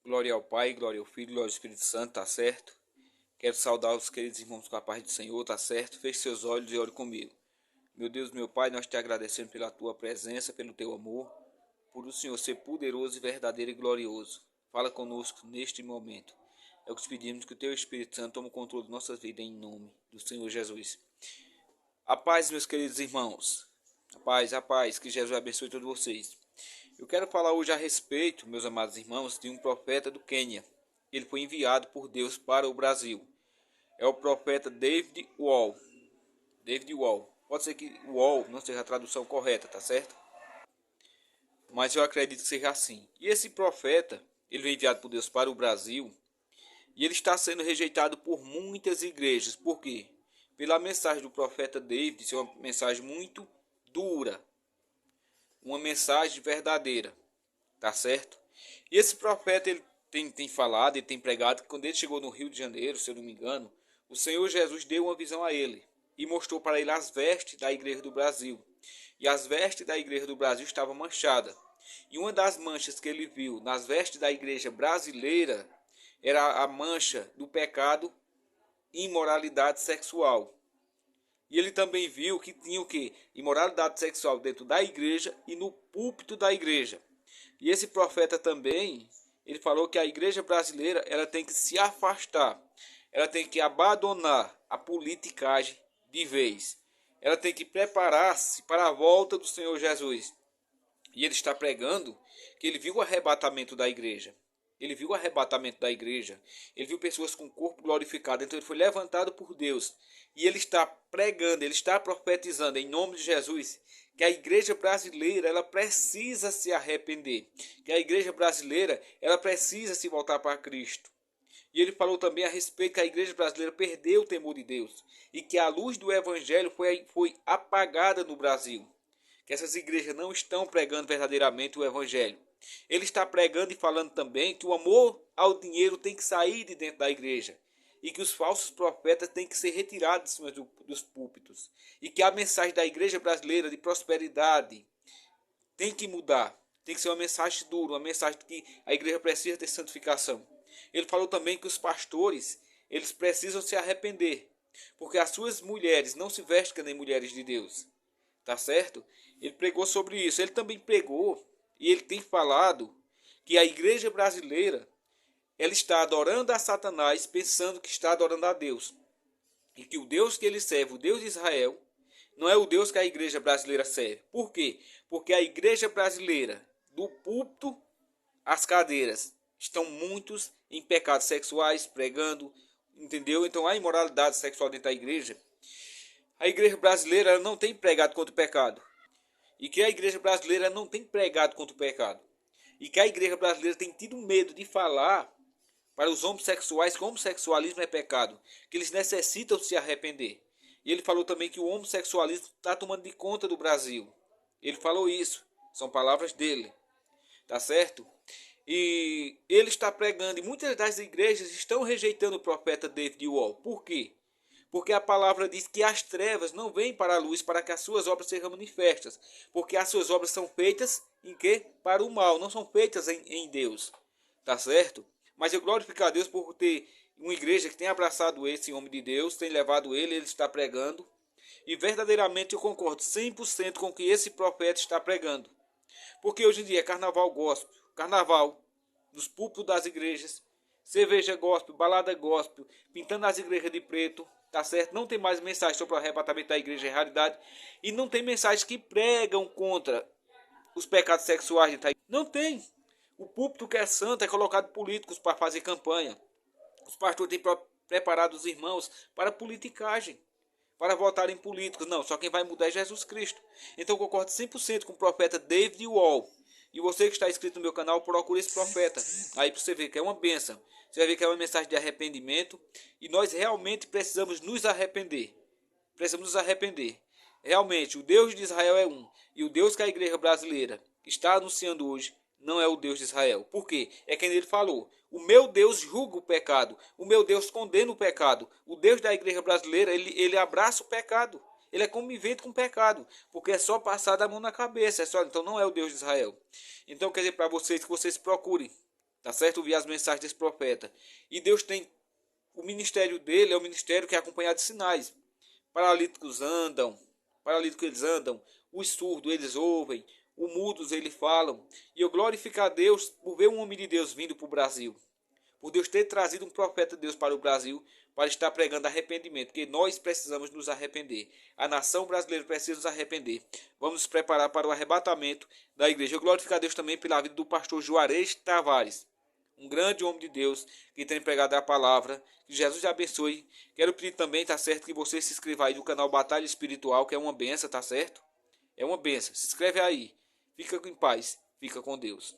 Glória ao Pai, glória ao Filho, glória ao Espírito Santo, tá certo? Quero saudar os queridos irmãos com a paz do Senhor, tá certo? Feche seus olhos e ore comigo. Meu Deus, meu Pai, nós te agradecemos pela tua presença, pelo teu amor, por o Senhor ser poderoso, verdadeiro e glorioso. Fala conosco neste momento. É o que te pedimos, que o teu Espírito Santo tome o controle de nossas vidas em nome do Senhor Jesus. A paz, meus queridos irmãos. A paz, que Jesus abençoe todos vocês. Eu quero falar hoje a respeito, meus amados irmãos, de um profeta do Quênia. Ele foi enviado por Deus para o Brasil. É o profeta David Wall. David Wall. Pode ser que Wall não seja a tradução correta, tá certo? Mas eu acredito que seja assim. E esse profeta, ele foi enviado por Deus para o Brasil. E ele está sendo rejeitado por muitas igrejas. Por quê? Pela mensagem do profeta David, ser uma mensagem muito dura. Uma mensagem verdadeira. Tá certo? E esse profeta, ele tem falado, ele tem pregado que quando ele chegou no Rio de Janeiro, se eu não me engano, o Senhor Jesus deu uma visão a ele e mostrou para ele as vestes da igreja do Brasil. E as vestes da igreja do Brasil estavam manchadas. E uma das manchas que ele viu nas vestes da igreja brasileira era a mancha do pecado e imoralidade sexual. E ele também viu que tinha o que? Imoralidade sexual dentro da igreja e no púlpito da igreja. E esse profeta também, ele falou que a igreja brasileira, ela tem que se afastar. Ela tem que abandonar a politicagem de vez. Ela tem que preparar-se para a volta do Senhor Jesus. E ele está pregando que ele viu o arrebatamento da igreja. Ele viu o arrebatamento da igreja. Ele viu pessoas com o corpo glorificado. Então ele foi levantado por Deus. E ele está pregando, ele está profetizando em nome de Jesus que a igreja brasileira, ela precisa se arrepender. Que a igreja brasileira, ela precisa se voltar para Cristo. E ele falou também a respeito que a igreja brasileira perdeu o temor de Deus. E que a luz do evangelho foi apagada no Brasil. Que essas igrejas não estão pregando verdadeiramente o evangelho. Ele está pregando e falando também que o amor ao dinheiro tem que sair de dentro da igreja. E que os falsos profetas têm que ser retirados dos púlpitos. E que a mensagem da igreja brasileira de prosperidade tem que mudar. Tem que ser uma mensagem dura, uma mensagem de que a igreja precisa ter santificação. Ele falou também que os pastores, eles precisam se arrepender. Porque as suas mulheres não se vestem nem mulheres de Deus. Tá certo? Ele pregou sobre isso. Ele também pregou e ele tem falado que a igreja brasileira, ela está adorando a Satanás pensando que está adorando a Deus. E que o Deus que ele serve, o Deus de Israel, não é o Deus que a igreja brasileira serve. Por quê? Porque a igreja brasileira, do púlpito às cadeiras, estão muitos em pecados sexuais, pregando, entendeu? Então há imoralidade sexual dentro da igreja. A igreja brasileira, ela não tem pregado contra o pecado. E que a igreja brasileira não tem pregado contra o pecado. E que a igreja brasileira tem tido medo de falar para os homossexuais que o homossexualismo é pecado. Que eles necessitam se arrepender. E ele falou também que o homossexualismo está tomando de conta do Brasil. Ele falou isso. São palavras dele. Tá certo? E ele está pregando. E muitas das igrejas estão rejeitando o profeta David Wall. Por quê? Porque a palavra diz que as trevas não vêm para a luz para que as suas obras sejam manifestas. Porque as suas obras são feitas em quê? Para o mal, não são feitas em Deus. Tá certo? Mas eu glorifico a Deus por ter uma igreja que tem abraçado esse homem de Deus, tem levado ele está pregando. E verdadeiramente eu concordo 100% com o que esse profeta está pregando. Porque hoje em dia é carnaval gospel, carnaval nos púlpitos das igrejas, cerveja gospel, balada gospel, pintando as igrejas de preto. Tá certo? Não tem mais mensagem sobre o arrebatamento da igreja em realidade. E não tem mensagens que pregam contra os pecados sexuais de Itaí. Não tem. O púlpito que é santo é colocado políticos para fazer campanha. Os pastores têm preparado os irmãos para politicagem. Para votarem políticos. Não, só quem vai mudar é Jesus Cristo. Então eu concordo 100% com o profeta David Wall. E você que está inscrito no meu canal, procure esse profeta. Aí para você ver que é uma bênção. Você vai ver que é uma mensagem de arrependimento. E nós realmente precisamos nos arrepender. Precisamos nos arrepender. Realmente, o Deus de Israel é um. E o Deus que a igreja brasileira está anunciando hoje não é o Deus de Israel. Por quê? É quem ele falou. O meu Deus julga o pecado. O meu Deus condena o pecado. O Deus da igreja brasileira, ele abraça o pecado. Ele é conivente com o pecado, porque é só passar a mão na cabeça. Então não é o Deus de Israel. Então quer dizer para vocês que vocês procurem tá certo? Ouvir as mensagens desse profeta. E Deus tem, o ministério dele é um ministério que é acompanhado de sinais. Paralíticos andam, paralíticos eles andam, os surdos eles ouvem, os mudos eles falam. E eu glorifico a Deus por ver um homem de Deus vindo para o Brasil, por Deus ter trazido um profeta de Deus para o Brasil, para estar pregando arrependimento, porque nós precisamos nos arrepender. A nação brasileira precisa nos arrepender. Vamos nos preparar para o arrebatamento da igreja. Eu glorifico a Deus também pela vida do pastor Juarez Tavares, um grande homem de Deus que tem pregado a palavra. Que Jesus te abençoe. Quero pedir também, tá certo, que você se inscreva aí no canal Batalha Espiritual, que é uma benção, tá certo? É uma benção. Se inscreve aí. Fica em paz. Fica com Deus.